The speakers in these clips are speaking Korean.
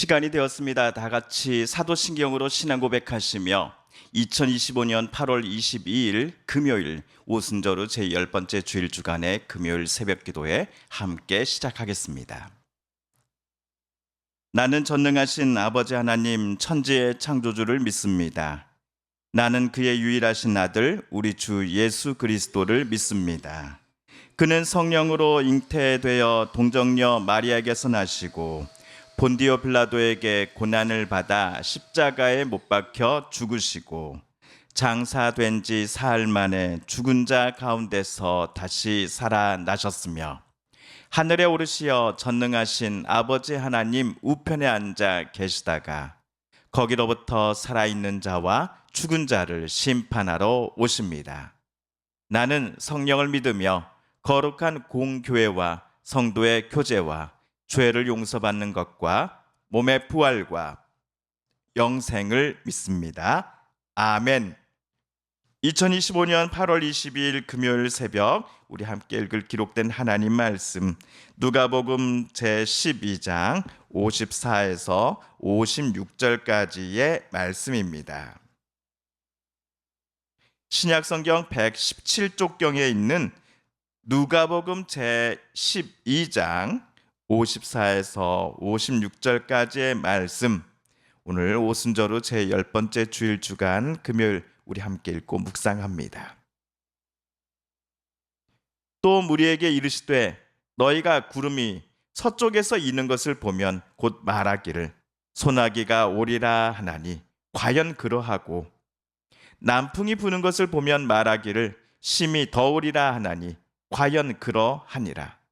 시간이 되었습니다. 다 같이 사도신경으로 신앙 고백하시며 2025년 8월 22일 금요일 오순절후 제10번째 주일 주간의 금요일 새벽 기도에 함께 시작하겠습니다. 나는 전능하신 아버지 하나님 천지의 창조주를 믿습니다. 나는 그의 유일하신 아들 우리 주 예수 그리스도를 믿습니다. 그는 성령으로 잉태되어 동정녀 마리아에게서 나시고 본디오 빌라도에게 고난을 받아 십자가에 못 박혀 죽으시고 장사된 지 사흘 만에 죽은 자 가운데서 다시 살아나셨으며 하늘에 오르시어 전능하신 아버지 하나님 우편에 앉아 계시다가 거기로부터 살아있는 자와 죽은 자를 심판하러 오십니다. 나는 성령을 믿으며 거룩한 공교회와 성도의 교제와 죄를 용서받는 것과 몸의 부활과 영생을 믿습니다. 아멘. 2025년 8월 22일 금요일 새벽 우리 함께 읽을 기록된 하나님 말씀 누가복음 제12장 54에서 56절까지의 말씀입니다. 신약성경 117쪽경에 있는 누가복음 제12장 54에서 56절까지의 말씀, 오늘 오순절후 제10번째 주일 주간 금요일 우리 함께 읽고 묵상합니다. 또 무리에게 이르시되 너희가 구름이 서쪽에서 이는 것을 보면 곧 말하기를 소나기가 오리라 하나니 과연 그러하고 남풍이 부는 것을 보면 말하기를 심히 더우리라 하나니 과연 그러하니라.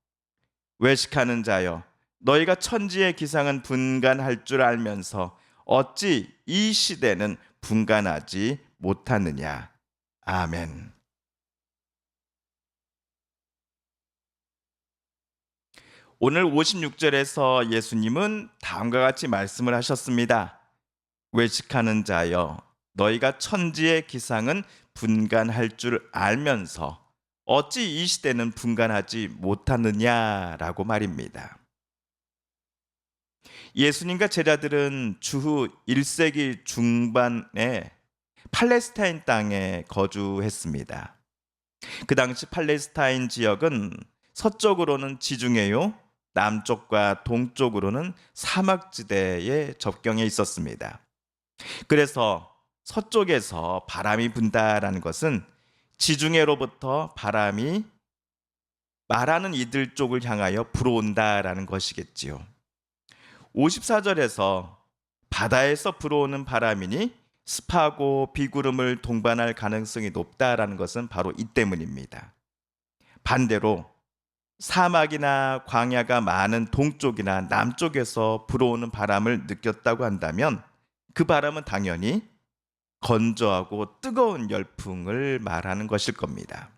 외식하는 자여 너희가 천지의 기상은 분간할 줄 알면서 어찌 이 시대는 분간하지 못하느냐. 아멘. 오늘 56절에서 예수님은 다음과 같이 말씀을 하셨습니다. 외식하는 자여 너희가 천지의 기상은 분간할 줄 알면서 어찌 이 시대는 분간하지 못하느냐라고 말입니다. 예수님과 제자들은 주후 1세기 중반에 팔레스타인 땅에 거주했습니다. 그 당시 팔레스타인 지역은 서쪽으로는 지중해요, 남쪽과 동쪽으로는 사막지대에 접경해 있었습니다. 그래서 서쪽에서 바람이 분다라는 것은 지중해로부터 바람이 말하는 이들 쪽을 향하여 불어온다라는 것이겠지요. 54절에서 바다에서 불어오는 바람이니 습하고 비구름을 동반할 가능성이 높다라는 것은 바로 이 때문입니다. 반대로 사막이나 광야가 많은 동쪽이나 남쪽에서 불어오는 바람을 느꼈다고 한다면 그 바람은 당연히 건조하고 뜨거운 열풍을 말하는 것일 겁니다.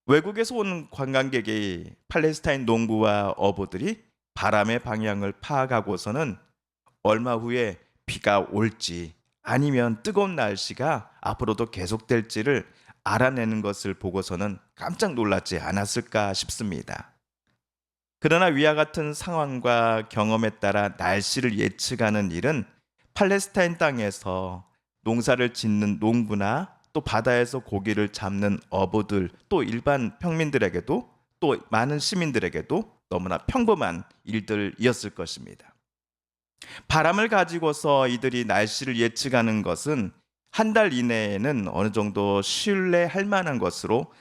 외국에서 온 관광객이 팔레스타인 농부와 어부들이 바람의 방향을 파악하고서는 얼마 후에 비가 올지 아니면 뜨거운 날씨가 앞으로도 계속될지를 알아내는 것을 보고서는 깜짝 놀랐지 않았을까 싶습니다. 그러나 위와 같은 상황과 경험에 따라 날씨를 예측하는 일은 팔레스타인 땅에서 농사를 짓는 농부나 또 바다에서 고기를 잡는 어부들 또 일반 평민들에게도 또 많은 시민들에게도 너무나 평범한 일들이었을 것입니다. 바람을 가지고서 이들이 날씨를 예측하는 것은 한 달 이내에는 어느 정도 신뢰할 만한 것으로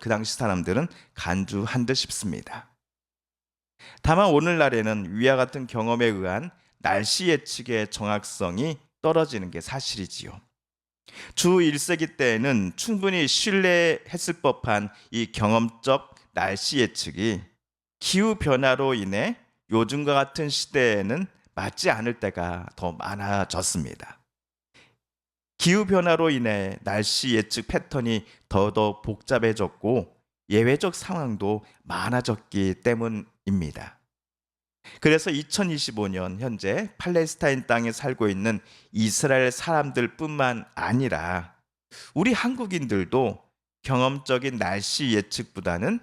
그 당시 사람들은 간주한 듯 싶습니다. 다만 오늘날에는 위와 같은 경험에 의한 날씨 예측의 정확성이 떨어지는 게 사실이지요. 주 1세기 때에는 충분히 신뢰했을 법한 이 경험적 날씨 예측이 기후 변화로 인해 요즘과 같은 시대에는 맞지 않을 때가 더 많아졌습니다. 기후 변화로 인해 날씨 예측 패턴이 더더 복잡해졌고 예외적 상황도 많아졌기 때문입니다. 그래서 2025년 현재 팔레스타인 땅에 살고 있는 이스라엘 사람들뿐만 아니라 우리 한국인들도 경험적인 날씨 예측보다는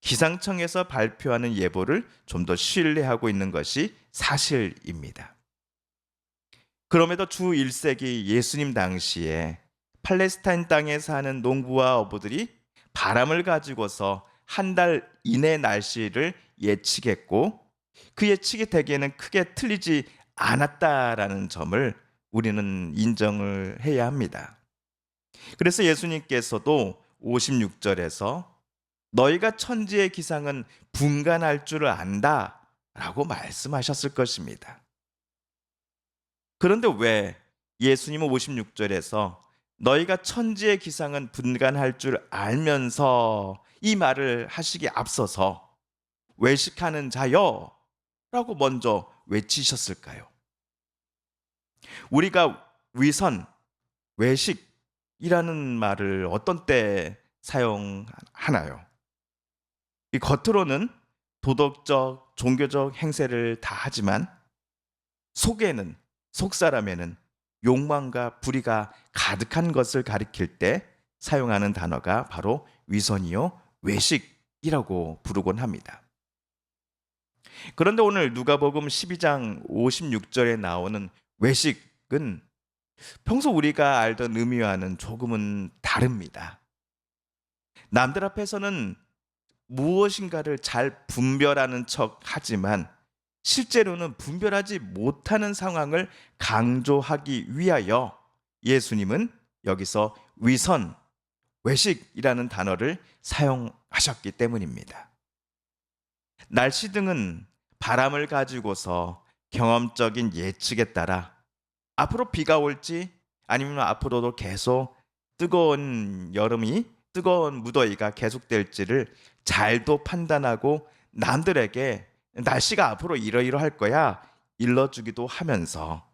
기상청에서 발표하는 예보를 좀 더 신뢰하고 있는 것이 사실입니다. 그럼에도 주 1세기 예수님 당시에 팔레스타인 땅에 사는 농부와 어부들이 바람을 가지고서 한 달 이내 날씨를 예측했고 그 예측이 대개는 크게 틀리지 않았다라는 점을 우리는 인정을 해야 합니다. 그래서 예수님께서도 56절에서 너희가 천지의 기상은 분간할 줄을 안다 라고 말씀하셨을 것입니다. 그런데 왜 예수님은 56절에서 너희가 천지의 기상은 분간할 줄 알면서 이 말을 하시기에 앞서서 외식하는 자여 라고 먼저 외치셨을까요? 우리가 위선, 외식이라는 말을 어떤 때 사용하나요? 이 겉으로는 도덕적, 종교적 행세를 다 하지만 속사람에는 욕망과 불의가 가득한 것을 가리킬 때 사용하는 단어가 바로 위선이요, 외식이라고 부르곤 합니다. 그런데 오늘 누가복음 12장 56절에 나오는 외식은 평소 우리가 알던 의미와는 조금은 다릅니다. 남들 앞에서는 무엇인가를 잘 분별하는 척 하지만 실제로는 분별하지 못하는 상황을 강조하기 위하여 예수님은 여기서 위선, 외식이라는 단어를 사용하셨기 때문입니다. 날씨 등은 바람을 가지고서 경험적인 예측에 따라 앞으로 비가 올지 아니면 앞으로도 계속 뜨거운 무더위가 계속될지를 잘도 판단하고 남들에게 날씨가 앞으로 이러이러할 거야 일러주기도 하면서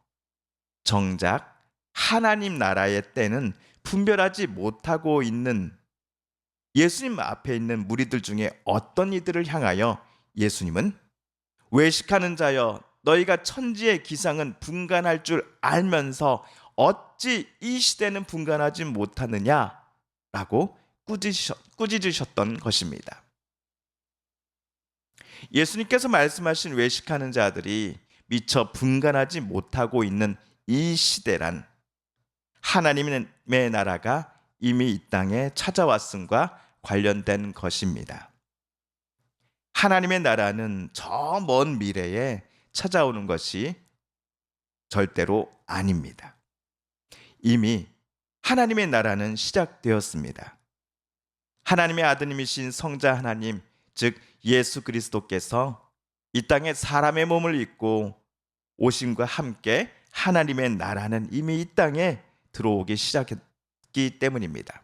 정작 하나님 나라의 때는 분별하지 못하고 있는 예수님 앞에 있는 무리들 중에 어떤 이들을 향하여 예수님은 외식하는 자여 너희가 천지의 기상은 분간할 줄 알면서 어찌 이 시대는 분간하지 못하느냐라고 꾸짖으셨던 것입니다. 예수님께서 말씀하신 외식하는 자들이 미처 분간하지 못하고 있는 이 시대란 하나님의 나라가 이미 이 땅에 찾아왔음과 관련된 것입니다. 하나님의 나라는 저 먼 미래에 찾아오는 것이 절대로 아닙니다. 이미 하나님의 나라는 시작되었습니다. 하나님의 아드님이신 성자 하나님, 즉 예수 그리스도께서 이 땅에 사람의 몸을 입고 오심과 함께 하나님의 나라는 이미 이 땅에 들어오기 시작했기 때문입니다.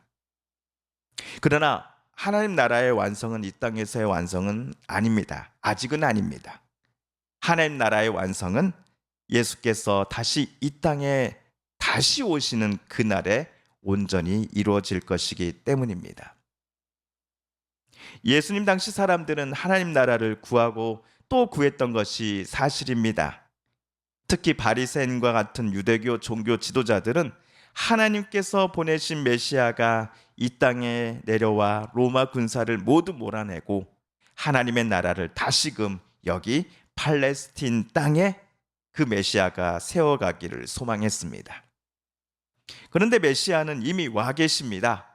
그러나 하나님 나라의 완성은 이 땅에서의 완성은 아닙니다. 아직은 아닙니다. 하나님 나라의 완성은 예수께서 다시 이 땅에 다시 오시는 그날에 온전히 이루어질 것이기 때문입니다. 예수님 당시 사람들은 하나님 나라를 구하고 또 구했던 것이 사실입니다. 특히 바리새인과 같은 유대교 종교 지도자들은 하나님께서 보내신 메시아가 이 땅에 내려와 로마 군사를 모두 몰아내고 하나님의 나라를 다시금 여기 팔레스틴 땅에 그 메시아가 세워가기를 소망했습니다. 그런데 메시아는 이미 와 계십니다.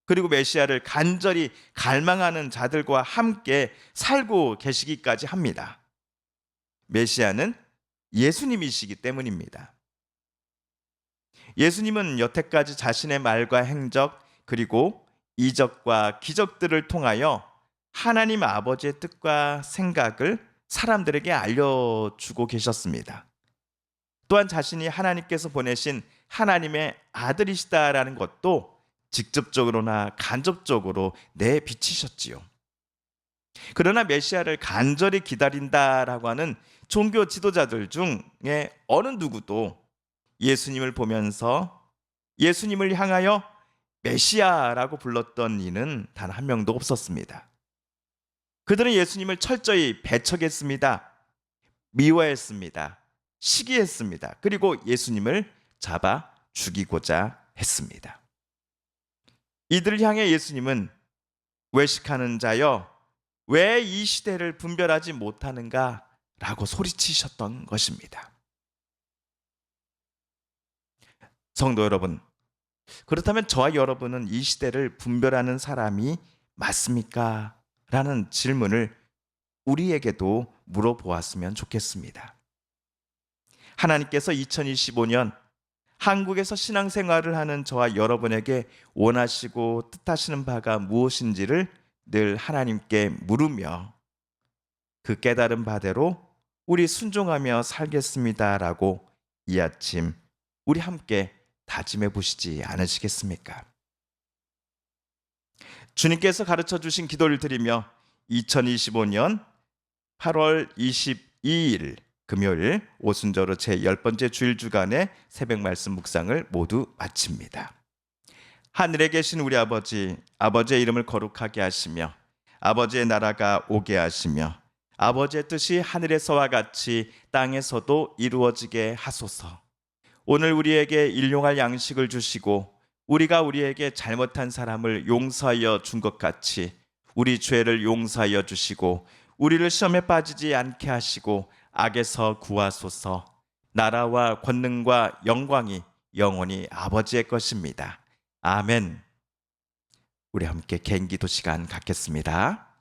그리고 메시아를 간절히 갈망하는 자들과 함께 살고 계시기까지 합니다. 메시아는 예수님이시기 때문입니다. 예수님은 여태까지 자신의 말과 행적 그리고 이적과 기적들을 통하여 하나님 아버지의 뜻과 생각을 사람들에게 알려주고 계셨습니다. 또한 자신이 하나님께서 보내신 하나님의 아들이시다라는 것도 직접적으로나 간접적으로 내비치셨지요. 그러나 메시아를 간절히 기다린다라고 하는 종교 지도자들 중에 어느 누구도 예수님을 보면서 예수님을 향하여 메시아라고 불렀던 이는 단 한 명도 없었습니다. 그들은 예수님을 철저히 배척했습니다. 미워했습니다. 시기했습니다. 그리고 예수님을 잡아 죽이고자 했습니다. 이들을 향해 예수님은 외식하는 자여, 왜 이 시대를 분별하지 못하는가? 라고 소리치셨던 것입니다. 성도 여러분, 그렇다면 저와 여러분은 이 시대를 분별하는 사람이 맞습니까? 라는 질문을 우리에게도 물어보았으면 좋겠습니다. 하나님께서 2025년 한국에서 신앙생활을 하는 저와 여러분에게 원하시고 뜻하시는 바가 무엇인지를 늘 하나님께 물으며 그 깨달은 바대로 우리 순종하며 살겠습니다라고 이 아침 우리 함께 다짐해 보시지 않으시겠습니까? 주님께서 가르쳐 주신 기도를 드리며 2025년 8월 22일 금요일 오순절로 제 10번째 주일 주간의 새벽 말씀 묵상을 모두 마칩니다. 하늘에 계신 우리 아버지, 아버지의 이름을 거룩하게 하시며 아버지의 나라가 오게 하시며 아버지의 뜻이 하늘에서와 같이 땅에서도 이루어지게 하소서. 오늘 우리에게 일용할 양식을 주시고 우리가 우리에게 잘못한 사람을 용서하여 준 것 같이 우리 죄를 용서하여 주시고 우리를 시험에 빠지지 않게 하시고 악에서 구하소서. 나라와 권능과 영광이 영원히 아버지의 것입니다. 아멘. 우리 함께 개인기도 시간 갖겠습니다.